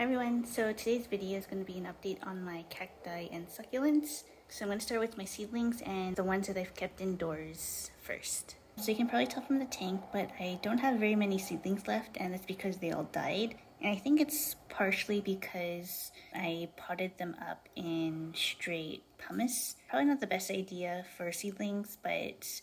Hi everyone, so today's video is going to be an update on my cacti and succulents. So I'm going to start with my seedlings and the ones that I've kept indoors first. So you can probably tell from the tank, but I don't have very many seedlings left, and it's because they all died. And I think it's partially because I potted them up in straight pumice. Probably not the best idea for seedlings, but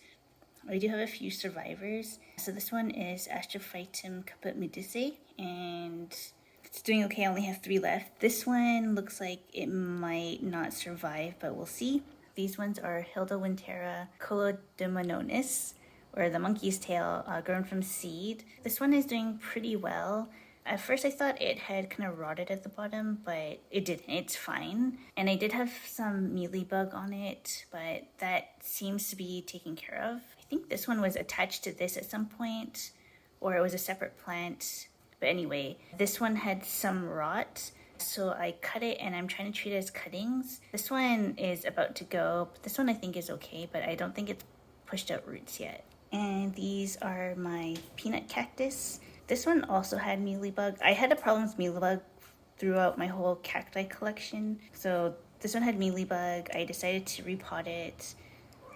I do have a few survivors. So this one is Astrophytum caput-medusae, and it's doing okay. I only have 3 left. This one looks like it might not survive, but we'll see. These ones are Hildewintera colademononis, or the monkey's tail, grown from seed. This one is doing pretty well. At first I thought it had kind of rotted at the bottom, but it didn't. It's fine. And I did have some mealybug on it, but that seems to be taken care of. I think this one was attached to this at some point, or it was a separate plant. But anyway, this one had some rot, so I cut it and I'm trying to treat it as cuttings. This one is about to go. This one I think is okay, but I don't think it's pushed out roots yet. And these are my peanut cactus. This one also had mealybug. I had a problem with mealybug throughout my whole cacti collection. So this one had mealybug. I decided to repot it.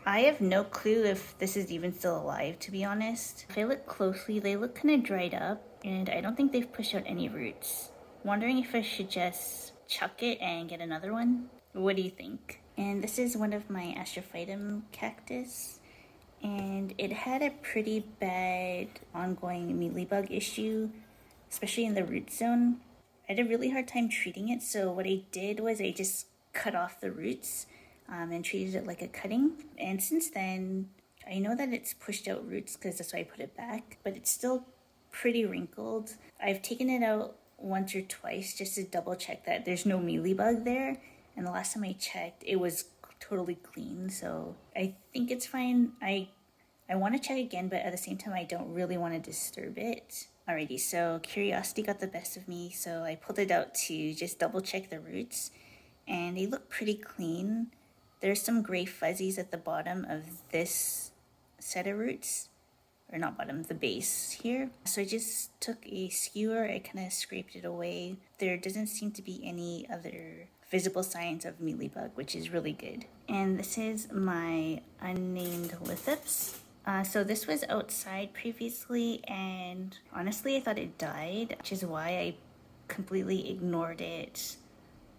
I have no clue if this is even still alive, to be honest. If I look closely, they look kind of dried up, and I don't think they've pushed out any roots. Wondering if I should just chuck it and get another one? What do you think? And this is one of my Astrophytum cactus, and it had a pretty bad ongoing mealybug issue, especially in the root zone. I had a really hard time treating it, so what I did was I just cut off the roots and treated it like a cutting. And since then, I know that it's pushed out roots because that's why I put it back, but it's still pretty wrinkled. I've taken it out once or twice just to double check that there's no mealybug there, and the last time I checked it was totally clean, so I think it's fine. I want to check again, but at the same time I don't really want to disturb it. Alrighty, so curiosity got the best of me, so I pulled it out to just double check the roots, and they look pretty clean. There's some gray fuzzies at the bottom of this set of roots, or not bottom, the base here. So I just took a skewer, I kind of scraped it away. There doesn't seem to be any other visible signs of mealybug, which is really good. And this is my unnamed Lithops. So this was outside previously, and honestly I thought it died, which is why I completely ignored it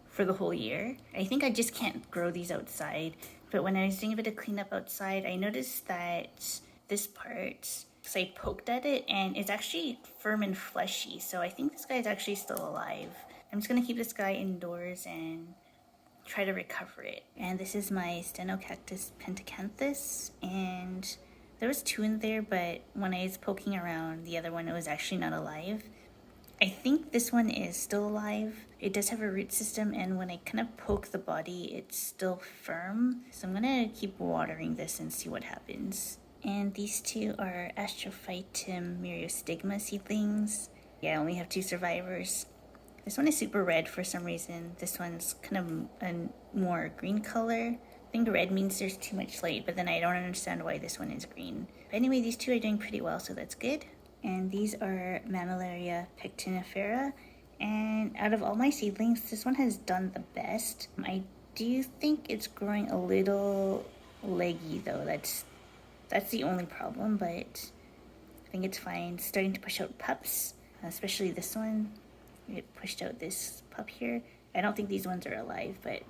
for the whole year. I think I just can't grow these outside, but when I was doing a bit of cleanup outside, I noticed that this part, so I poked at it and it's actually firm and fleshy, so I think this guy is actually still alive. I'm just gonna keep this guy indoors and try to recover it. And this is my Stenocactus pentacanthus, and there was 2 in there, but when I was poking around the other one, it was actually not alive. I think this one is still alive. It does have a root system, and when I kind of poke the body, it's still firm. So I'm gonna keep watering this and see what happens. And these 2 are Astrophytum myriostigma seedlings. Yeah, I only have 2 survivors. This one is super red for some reason. This one's kind of a more green color. I think red means there's too much light, but then I don't understand why this one is green. But anyway, these 2 are doing pretty well, so that's good. And these are Mammillaria pectinifera. And out of all my seedlings, this one has done the best. I do think it's growing a little leggy though. That's the only problem, but I think it's fine. It's starting to push out pups, especially this one. It pushed out this pup here. I don't think these ones are alive, but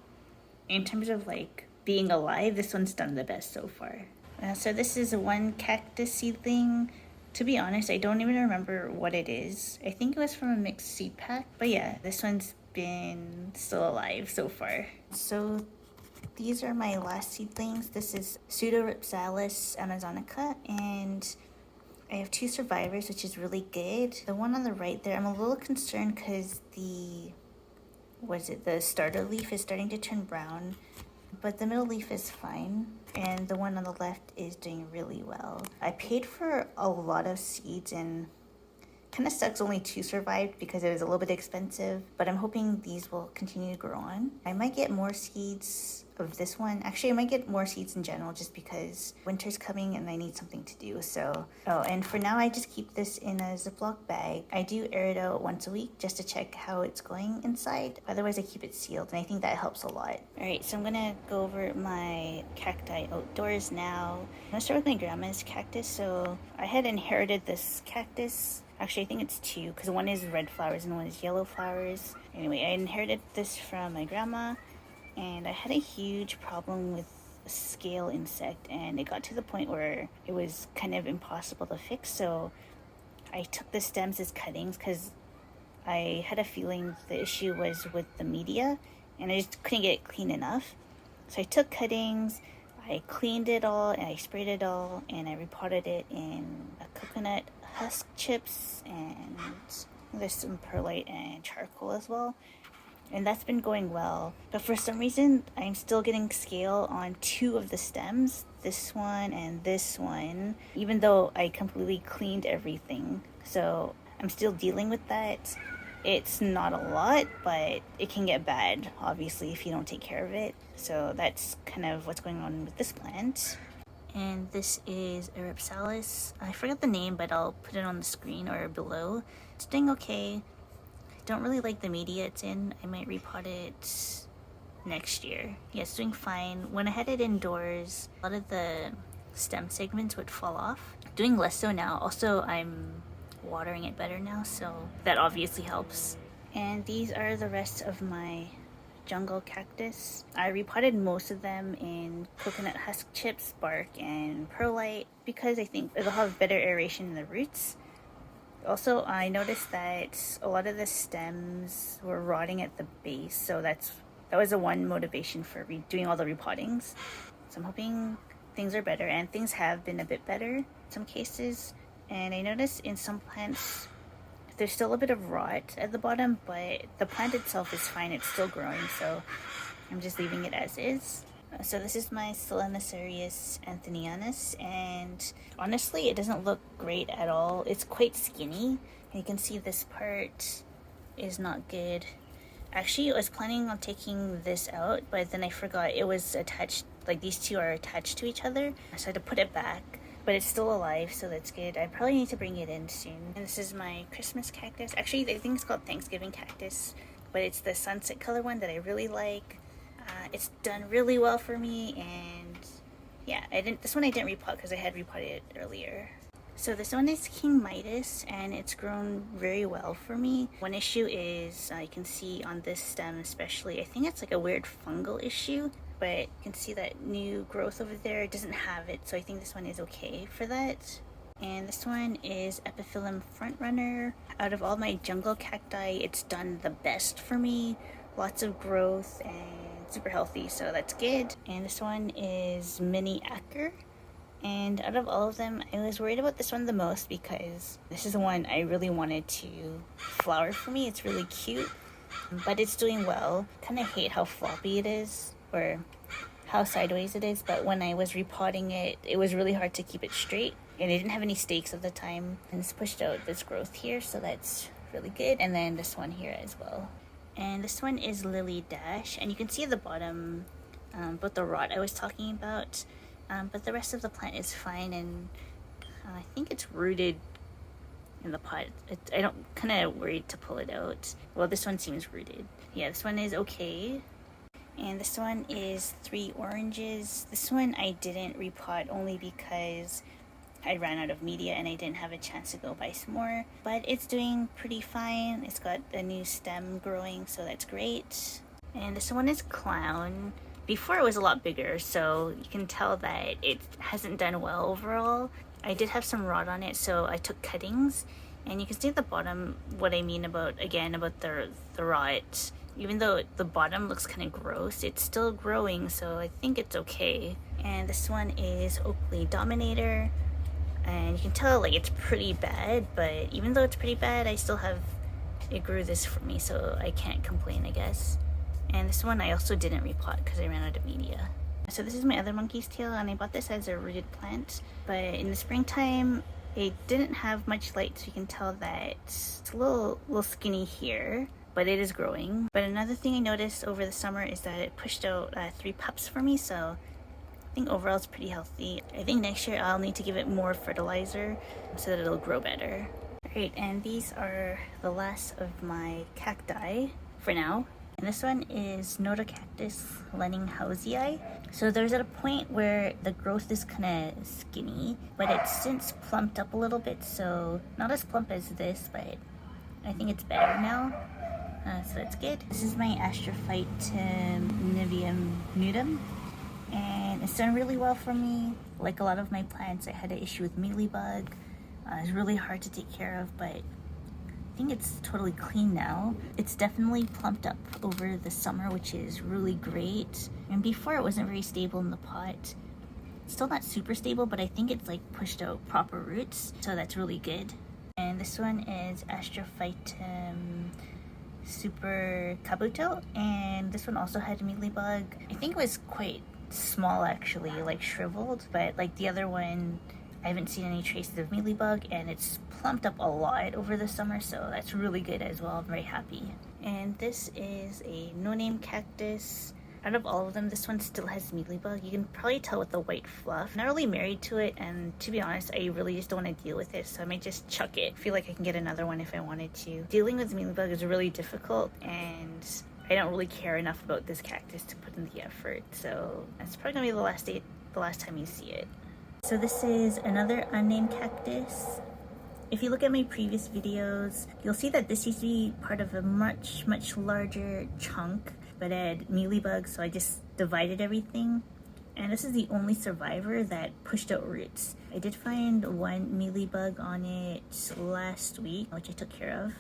in terms of like being alive, this one's done the best so far. So this is one cactus seedling. To be honest, I don't even remember what it is. I think it was from a mixed seed pack. But yeah, this one's been still alive so far. So these are my last seedlings. This is Rhipsalis amazonica, and I have 2 survivors, which is really good. The one on the right there, I'm a little concerned because the starter leaf is starting to turn brown, but the middle leaf is fine, and the one on the left is doing really well. I paid for a lot of seeds, and Kind of sucks only 2 survived because it was a little bit expensive, but I'm hoping these will continue to grow on. I might get more seeds of this one. Actually, I might get more seeds in general just because winter's coming and I need something to do. So, oh, and for now I just keep this in a Ziploc bag. I do air it out once a week just to check how it's going inside. Otherwise I keep it sealed, and I think that helps a lot. Alright, so I'm gonna go over my cacti outdoors now. I'm gonna start with my grandma's cactus. So I had inherited this cactus. Actually, I think it's 2 because one is red flowers and one is yellow flowers. Anyway, I inherited this from my grandma, and I had a huge problem with a scale insect, and it got to the point where it was kind of impossible to fix. So I took the stems as cuttings because I had a feeling the issue was with the media, and I just couldn't get it clean enough. So I took cuttings, I cleaned it all, and I sprayed it all, and I repotted it in a coconut husk chips, and there's some perlite and charcoal as well. And that's been going well, but for some reason I'm still getting scale on 2 of the stems, this one and this one, even though I completely cleaned everything. So I'm still dealing with that. It's not a lot, but it can get bad obviously if you don't take care of it. So that's kind of what's going on with this plant. And this is a Rhipsalis. I forgot the name, but I'll put it on the screen or below. It's doing okay. Don't really like the media it's in. I might repot it next year. Yeah, it's doing fine. When I had it indoors, a lot of the stem segments would fall off. Doing less so now. Also, I'm watering it better now, so that obviously helps. And these are the rest of my jungle cactus. I repotted most of them in coconut husk chips, bark, and perlite because I think it'll have better aeration in the roots. Also, I noticed that a lot of the stems were rotting at the base, so that was the one motivation for doing all the repottings. So I'm hoping things are better, and things have been a bit better in some cases. And I noticed in some plants there's still a bit of rot at the bottom, but the plant itself is fine. It's still growing, so I'm just leaving it as is. So this is my Seleniciereus anthonyanus, and honestly it doesn't look great at all. It's quite skinny, and you can see this part is not good. Actually, I was planning on taking this out, but then I forgot it was attached, like these 2 are attached to each other, so I had to put it back. But it's still alive, so that's good. I probably need to bring it in soon. And this is my Christmas cactus. Actually, I think it's called Thanksgiving cactus, but it's the sunset color one that I really like. It's done really well for me, and yeah, this one I didn't repot because I had repotted it earlier. So this one is King Midas, and it's grown very well for me. One issue is, you can see on this stem especially, I think it's like a weird fungal issue, but you can see that new growth over there. It doesn't have it, so I think this one is okay for that. And this one is Epiphyllum Frontrunner. Out of all my jungle cacti, it's done the best for me. Lots of growth and super healthy, so that's good. And this one is Mini Acker. And out of all of them, I was worried about this one the most because this is the one I really wanted to flower for me. It's really cute, but it's doing well. Kind of hate how floppy it is, or how sideways it is, but when I was repotting it, it was really hard to keep it straight, and I didn't have any stakes at the time, and it's pushed out this growth here, so that's really good. And then this one here as well. And this one is Lily Dache, and you can see at the bottom both the rot I was talking about, but the rest of the plant is fine, and I think it's rooted in the pot. I don't, kind of worried to pull it out. Well, this one seems rooted. Yeah, this one is okay. And this one is 3 oranges. This one I didn't repot only because I ran out of media and I didn't have a chance to go buy some more. But it's doing pretty fine. It's got a new stem growing, so that's great. And this one is Clown. Before it was a lot bigger, so you can tell that it hasn't done well overall. I did have some rot on it, so I took cuttings. And you can see at the bottom what I mean about the rot. Even though the bottom looks kind of gross, it's still growing, so I think it's okay. And this one is Oakley Dominator. And you can tell like it's pretty bad, but even though it's pretty bad, I still have, it grew this for me, so I can't complain, I guess. And this one I also didn't repot because I ran out of media. So this is my other monkey's tail, and I bought this as a rooted plant. But in the springtime, It didn't have much light, so you can tell that it's a little skinny here, but it is growing. But another thing I noticed over the summer is that it pushed out 3 pups for me, so I think overall it's pretty healthy. I think next year I'll need to give it more fertilizer so that it'll grow better. Alright, and these are the last of my cacti for now. And this one is Notocactus leninghausii. So there's at a point where the growth is kind of skinny, but it's since plumped up a little bit, so not as plump as this, but I think it's better now. So that's good. This is my Astrophytum niveum, and it's done really well for me. Like a lot of my plants, I had an issue with mealybug. It's really hard to take care of, but I think it's totally clean now. It's definitely plumped up over the summer, which is really great. And before it wasn't very stable in the pot. Still not super stable, but I think it's like pushed out proper roots, so that's really good. And this one is Astrophytum Super Kabuto, and this one also had mealybug. I think it was quite small actually, like shriveled, but like the other one, I haven't seen any traces of mealybug, and it's plumped up a lot over the summer, so that's really good as well. I'm very happy. And this is a no-name cactus. Out of all of them, this one still has mealybug. You can probably tell with the white fluff. I'm not really married to it, and to be honest, I really just don't want to deal with it, so I might just chuck it. I feel like I can get another one if I wanted to. Dealing with mealybug is really difficult, and I don't really care enough about this cactus to put in the effort, so that's probably gonna be the last time you see it. So this is another unnamed cactus. If you look at my previous videos, you'll see that this used to be part of a much larger chunk, but it had mealybug, so I just divided everything. And this is the only survivor that pushed out roots. I did find one mealybug on it last week, which I took care of.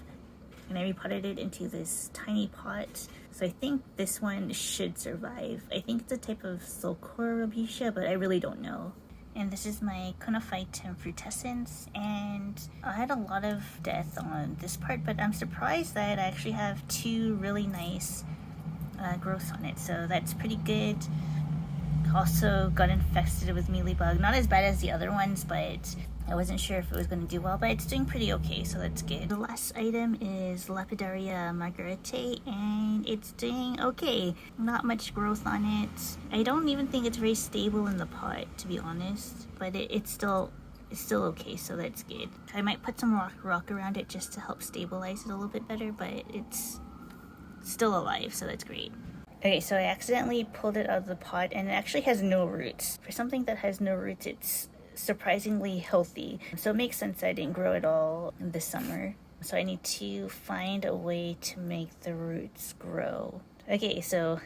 And I repotted it into this tiny pot. So I think this one should survive. I think it's a type of salicornioides, but I really don't know. And this is my Conophytum frutescens, and I had a lot of death on this part, but I'm surprised that I actually have 2 really nice growths on it, so that's pretty good. Also got infested with mealybug, not as bad as the other ones, but I wasn't sure if it was going to do well, but it's doing pretty okay, so that's good. The last item is Lapidaria margaritae, and it's doing okay. Not much growth on it. I don't even think it's very stable in the pot, to be honest, but it's still okay, so that's good. I might put some rock around it just to help stabilize it a little bit better, but it's still alive, so that's great. Okay, so I accidentally pulled it out of the pot, and it actually has no roots. For something that has no roots, it's surprisingly healthy, so it makes sense that I didn't grow it all this summer. So I need to find a way to make the roots grow. Okay, so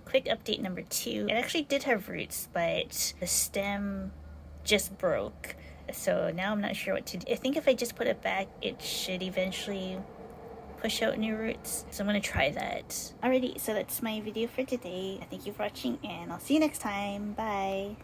quick update number 2. It actually did have roots, but the stem just broke, so now I'm not sure what to do. I think if I just put it back, it should eventually push out new roots, so I'm gonna try that. Alrighty, so that's my video for today. Thank you for watching, and I'll see you next time. Bye.